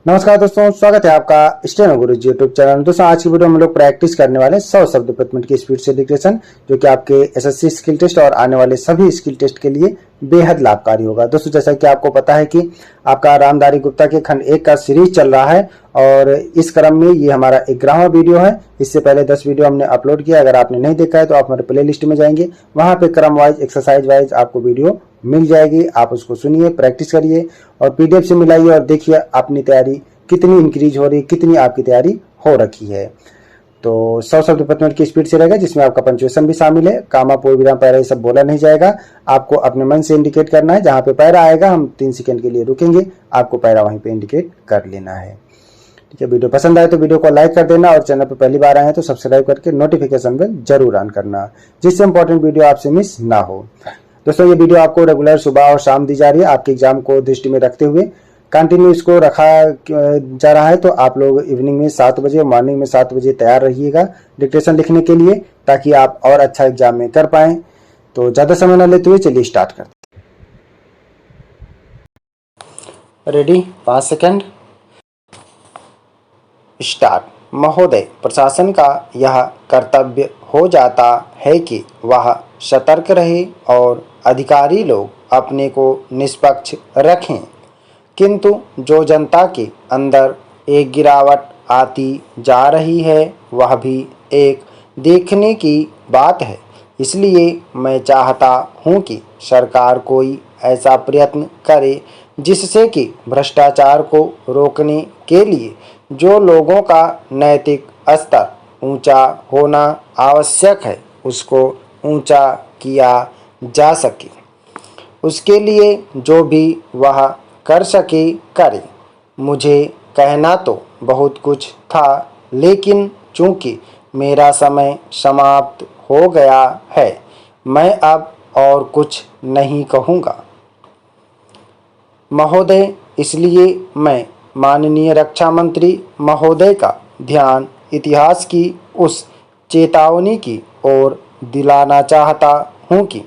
नमस्कार दोस्तों, स्वागत है आपका स्टेनो गुरुजी यूट्यूब चैनल। दोस्तों आज की वीडियो में हम लोग प्रैक्टिस करने वाले हैं 100 शब्द प्रति मिनट की स्पीड से डिक्टेशन, जो कि आपके एसएससी स्किल टेस्ट और आने वाले सभी स्किल टेस्ट के लिए बेहद लाभकारी होगा। दोस्तों जैसा कि आपको पता है कि आपका रामधारी गुप्ता के खंड 1 का सीरीज चल रहा है और इस क्रम में ये हमारा 11वां वीडियो है। इससे पहले 10 वीडियो हमने अपलोड किया। अगर आपने नहीं देखा है तो आप हमारे प्ले लिस्ट में जाएंगे, वहां पे क्रम वाइज एक्सरसाइज वाइज आपको वीडियो मिल जाएगी। आप उसको सुनिए, प्रैक्टिस करिए और पीडीएफ से मिलाइए और देखिए अपनी तैयारी कितनी इंक्रीज हो रही है, कितनी आपकी तैयारी हो रखी है। तो 100 शब्द प्रति मिनट की स्पीड से रहेगा, जिसमें आपका पंक्चुएशन भी शामिल है। कामा, पूर्ण विराम, पैरा ये सब बोला नहीं जाएगा। आपको अपने मन से इंडिकेट करना है। जहां पे पैरा आएगा हम 3 सेकंड के लिए रुकेंगे, आपको पैरा वहीं पे इंडिकेट कर लेना है। ठीक है, वीडियो पसंद आए तो वीडियो को लाइक कर देना और चैनल पर पहली बार आए हैं तो सब्सक्राइब करके नोटिफिकेशन बेल जरूर ऑन करना, जिससे इंपॉर्टेंट वीडियो आपसे मिस ना हो। दोस्तों ये वीडियो आपको रेगुलर सुबह और शाम दी जा रही है। आपके एग्जाम को दृष्टि में रखते हुए कंटिन्यू इसको रखा जा रहा है। तो आप लोग इवनिंग में 7 बजे, मॉर्निंग में 7 बजे तैयार रहिएगा डिक्टेशन लिखने के लिए, ताकि आप और अच्छा एग्जाम में कर पाएं। तो ज्यादा समय न लेते हुए चलिए स्टार्ट करते हैं। Ready, 5 second, start. महोदय, प्रशासन का यह कर्तव्य हो जाता है कि वह सतर्क रहे और अधिकारी लोग अपने को निष्पक्ष रखें, किंतु जो जनता के अंदर एक गिरावट आती जा रही है वह भी एक देखने की बात है। इसलिए मैं चाहता हूं कि सरकार कोई ऐसा प्रयत्न करे जिससे कि भ्रष्टाचार को रोकने के लिए जो लोगों का नैतिक स्तर ऊंचा होना आवश्यक है उसको ऊंचा किया जा सके। उसके लिए जो भी वह कर सके करे। मुझे कहना तो बहुत कुछ था, लेकिन चूंकि मेरा समय समाप्त हो गया है, मैं अब और कुछ नहीं कहूँगा। महोदय, इसलिए मैं माननीय रक्षा मंत्री महोदय का ध्यान इतिहास की उस चेतावनी की ओर दिलाना चाहता हूँ कि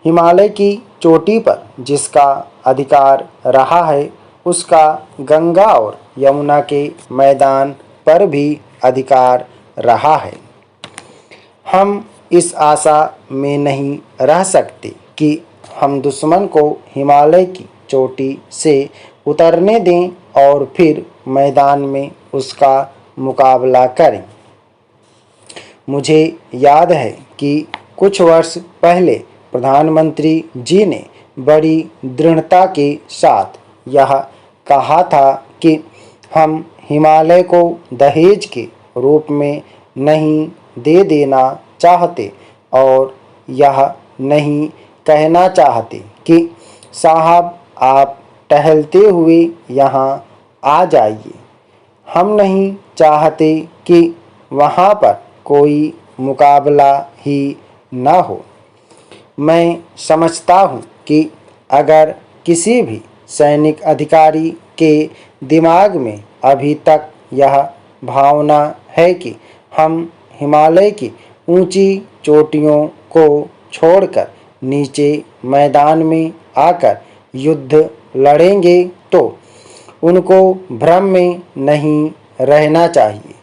हिमालय की चोटी पर जिसका अधिकार रहा है उसका गंगा और यमुना के मैदान पर भी अधिकार रहा है। हम इस आशा में नहीं रह सकते कि हम दुश्मन को हिमालय की चोटी से उतरने दें और फिर मैदान में उसका मुकाबला करें। मुझे याद है कि कुछ वर्ष पहले प्रधानमंत्री जी ने बड़ी दृढ़ता के साथ यह कहा था कि हम हिमालय को दहेज के रूप में नहीं दे देना चाहते और यह नहीं कहना चाहते कि साहब आप टहलते हुए यहाँ आ जाइए। हम नहीं चाहते कि वहाँ पर कोई मुकाबला ही ना हो। मैं समझता हूँ कि अगर किसी भी सैनिक अधिकारी के दिमाग में अभी तक यह भावना है कि हम हिमालय की ऊंची चोटियों को छोड़कर नीचे मैदान में आकर युद्ध लड़ेंगे, तो उनको भ्रम में नहीं रहना चाहिए।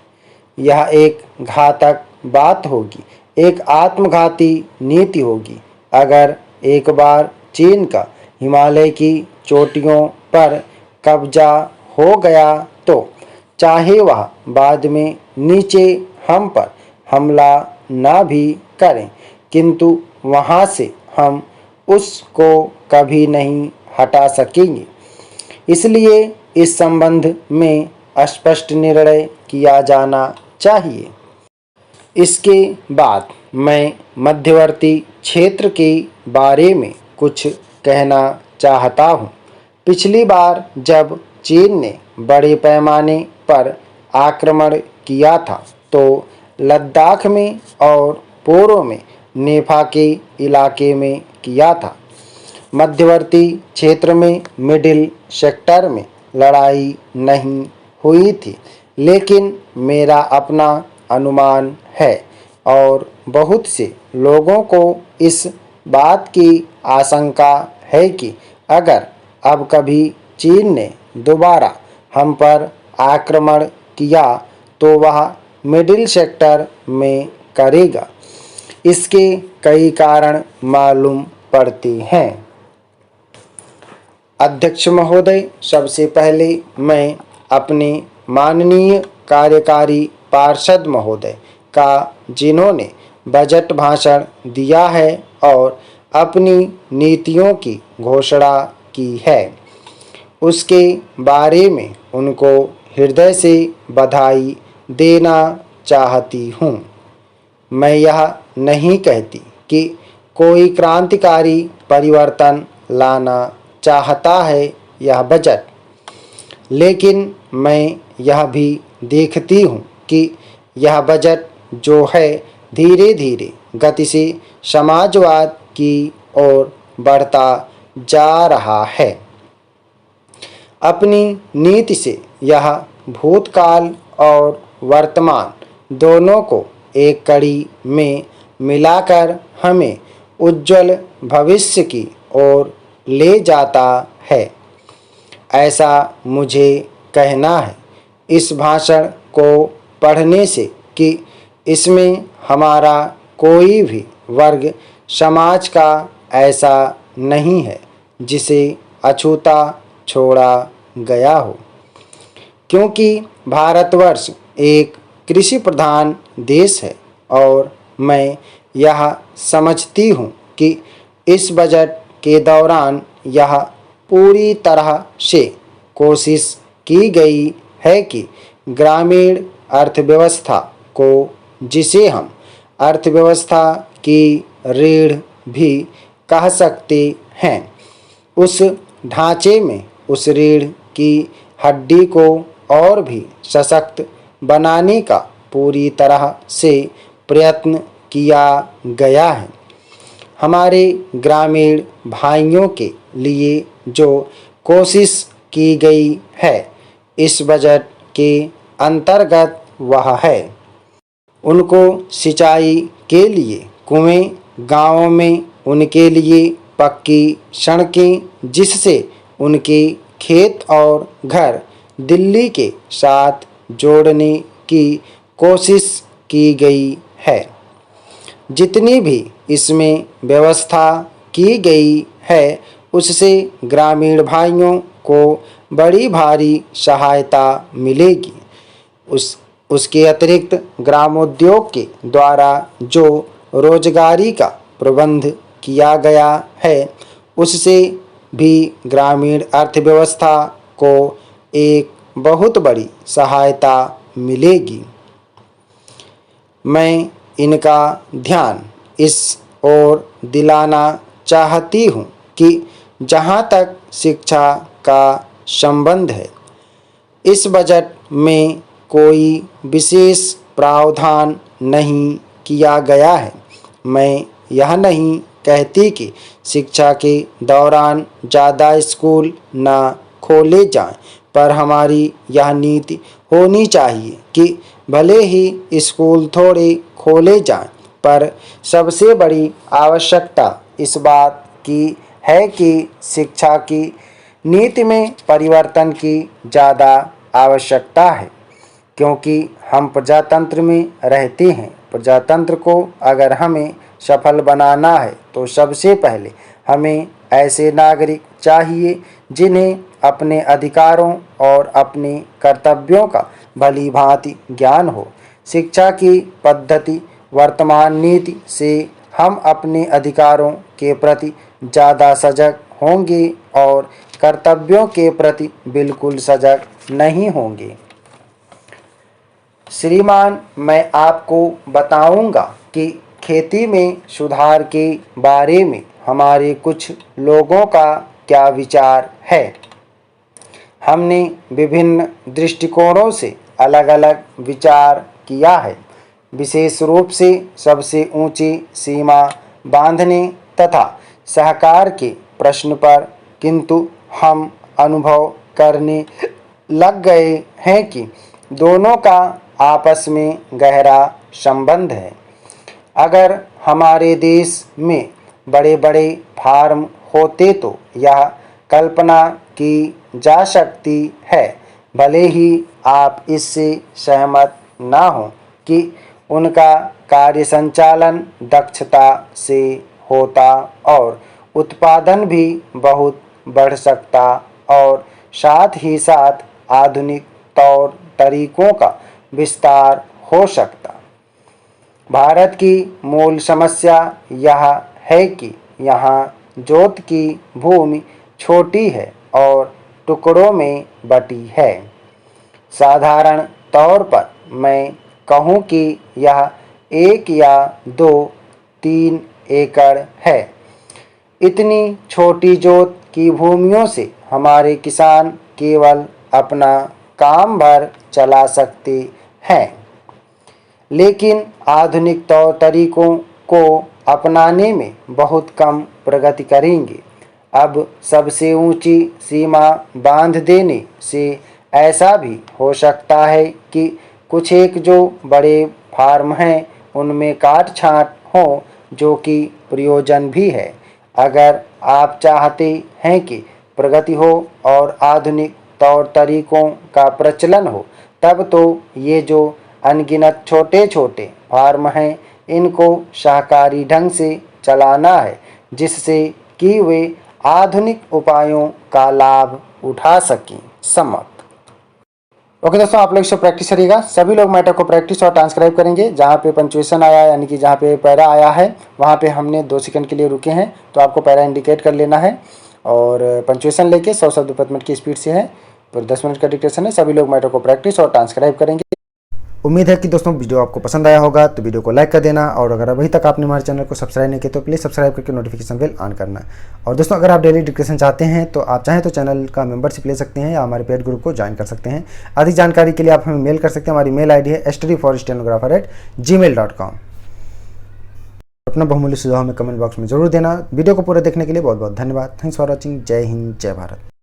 यह एक घातक बात होगी, एक आत्मघाती नीति होगी। अगर एक बार चीन का हिमालय की चोटियों पर कब्जा हो गया तो चाहे वह बाद में नीचे हम पर हमला ना भी करें, किंतु वहाँ से हम उसको कभी नहीं हटा सकेंगे। इसलिए इस संबंध में स्पष्ट निर्णय किया जाना चाहिए। इसके बाद मैं मध्यवर्ती क्षेत्र के बारे में कुछ कहना चाहता हूँ। पिछली बार जब चीन ने बड़े पैमाने पर आक्रमण किया था तो लद्दाख में और पूर्व में नेफा के इलाके में किया था। मध्यवर्ती क्षेत्र में मिडिल सेक्टर में लड़ाई नहीं हुई थी, लेकिन मेरा अपना अनुमान है और बहुत से लोगों को इस बात की आशंका है कि अगर अब कभी चीन ने दोबारा हम पर आक्रमण किया तो वह मिडिल सेक्टर में करेगा। इसके कई कारण मालूम पड़ते हैं। अध्यक्ष महोदय, सबसे पहले मैं अपने माननीय कार्यकारी पार्षद महोदय का, जिन्होंने बजट भाषण दिया है और अपनी नीतियों की घोषणा की है, उसके बारे में उनको हृदय से बधाई देना चाहती हूँ। मैं यह नहीं कहती कि कोई क्रांतिकारी परिवर्तन लाना चाहता है यह बजट, लेकिन मैं यह भी देखती हूँ कि यह बजट जो है धीरे धीरे गति से समाजवाद की ओर बढ़ता जा रहा है। अपनी नीति से यह भूतकाल और वर्तमान दोनों को एक कड़ी में मिलाकर हमें उज्जवल भविष्य की ओर ले जाता है, ऐसा मुझे कहना है इस भाषण को पढ़ने से कि इसमें हमारा कोई भी वर्ग समाज का ऐसा नहीं है जिसे अछूता छोड़ा गया हो, क्योंकि भारतवर्ष एक कृषि प्रधान देश है और मैं यह समझती हूँ कि इस बजट के दौरान यह पूरी तरह से कोशिश की गई है कि ग्रामीण अर्थव्यवस्था को, जिसे हम अर्थव्यवस्था की रीढ़ भी कह सकते हैं, उस ढांचे में उस रीढ़ की हड्डी को और भी सशक्त बनाने का पूरी तरह से प्रयत्न किया गया है। हमारे ग्रामीण भाइयों के लिए जो कोशिश की गई है इस बजट के अंतर्गत वह है उनको सिंचाई के लिए कुएं, गांवों में उनके लिए पक्की सड़कें, जिससे उनके खेत और घर दिल्ली के साथ जोड़ने की कोशिश की गई है। जितनी भी इसमें व्यवस्था की गई है उससे ग्रामीण भाइयों को बड़ी भारी सहायता मिलेगी। उसके अतिरिक्त ग्रामोद्योग के द्वारा जो रोजगारी का प्रबंध किया गया है उससे भी ग्रामीण अर्थव्यवस्था को एक बहुत बड़ी सहायता मिलेगी। मैं इनका ध्यान इस ओर दिलाना चाहती हूँ कि जहाँ तक शिक्षा का संबंध है, इस बजट में कोई विशेष प्रावधान नहीं किया गया है। मैं यह नहीं कहती कि शिक्षा के दौरान ज़्यादा स्कूल न खोले जाएं, पर हमारी यह नीति होनी चाहिए कि भले ही स्कूल थोड़े खोले जाएं, पर सबसे बड़ी आवश्यकता इस बात की है कि शिक्षा की नीति में परिवर्तन की ज़्यादा आवश्यकता है, क्योंकि हम प्रजातंत्र में रहते हैं। प्रजातंत्र को अगर हमें सफल बनाना है तो सबसे पहले हमें ऐसे नागरिक चाहिए जिन्हें अपने अधिकारों और अपने कर्तव्यों का भली भांति ज्ञान हो। शिक्षा की पद्धति वर्तमान नीति से हम अपने अधिकारों के प्रति ज़्यादा सजग होंगे और कर्तव्यों के प्रति बिल्कुल सजग नहीं होंगे। श्रीमान, मैं आपको बताऊंगा कि खेती में सुधार के बारे में हमारे कुछ लोगों का क्या विचार है। हमने विभिन्न दृष्टिकोणों से अलग अलग विचार किया है, विशेष रूप से सबसे ऊंची सीमा बांधने तथा सहकार के प्रश्न पर, किंतु हम अनुभव करने लग गए हैं कि दोनों का आपस में गहरा संबंध है। अगर हमारे देश में बड़े बड़े फार्म होते तो यह कल्पना की जा सकती है भले ही आप इससे सहमत ना हों कि उनका कार्य संचालन दक्षता से होता और उत्पादन भी बहुत बढ़ सकता और साथ ही साथ आधुनिक तौर तरीकों का विस्तार हो सकता। भारत की मूल समस्या यह है कि यहाँ जोत की भूमि छोटी है और टुकड़ों में बटी है। साधारण तौर पर मैं कहूँ कि यह 1 या 2-3 एकड़ है। इतनी छोटी जोत की भूमियों से हमारे किसान केवल अपना काम भर चला सकते हैं, लेकिन आधुनिक तौर तरीकों को अपनाने में बहुत कम प्रगति करेंगे। अब सबसे ऊंची सीमा बांध देने से ऐसा भी हो सकता है कि कुछ एक जो बड़े फार्म हैं उनमें काट छांट हो, जो कि प्रयोजन भी है। अगर आप चाहते हैं कि प्रगति हो और आधुनिक तौर तरीकों का प्रचलन हो, तब तो ये जो अनगिनत छोटे छोटे फार्म हैं इनको सहकारी ढंग से चलाना है, जिससे कि वे आधुनिक उपायों का लाभ उठा सकें। समाप्त। ओके दोस्तों, आप लोग इससे प्रैक्टिस करिएगा। सभी लोग मैटर को प्रैक्टिस और ट्रांसक्राइब करेंगे। जहाँ पे पंक्चुएशन आया है, यानी कि जहाँ पे पैरा आया है, वहाँ पे हमने 2 सेकंड के लिए रुके हैं, तो आपको पैरा इंडिकेट कर लेना है। और पंक्चुएशन लेके 100 शब्द प्रति मिनट की स्पीड से है, पर 10 मिनट का डिक्टेशन है। सभी लोग मैटर को प्रैक्टिस और ट्रांसक्राइब करेंगे। उम्मीद है कि दोस्तों वीडियो आपको पसंद आया होगा, तो वीडियो को लाइक कर देना। और अगर अभी तक आपने हमारे चैनल को सब्सक्राइब नहीं किया तो प्लीज़ सब्सक्राइब करके नोटिफिकेशन बेल ऑन करना। और दोस्तों, अगर आप डेली डिस्कशन चाहते हैं तो आप चाहें तो चैनल का मेंबरशिप ले सकते हैं या हमारे पेड ग्रुप को ज्वाइन कर सकते हैं। अधिक जानकारी के लिए आप हमें मेल कर सकते हैं। हमारी मेल ID है studyforstenographer@gmail.com। अपना बहुमूल्य सुझाव हमें कमेंट बॉक्स में जरूर देना। वीडियो को पूरा देखने के लिए बहुत बहुत धन्यवाद। Thanks for watching. जय हिंद, जय भारत।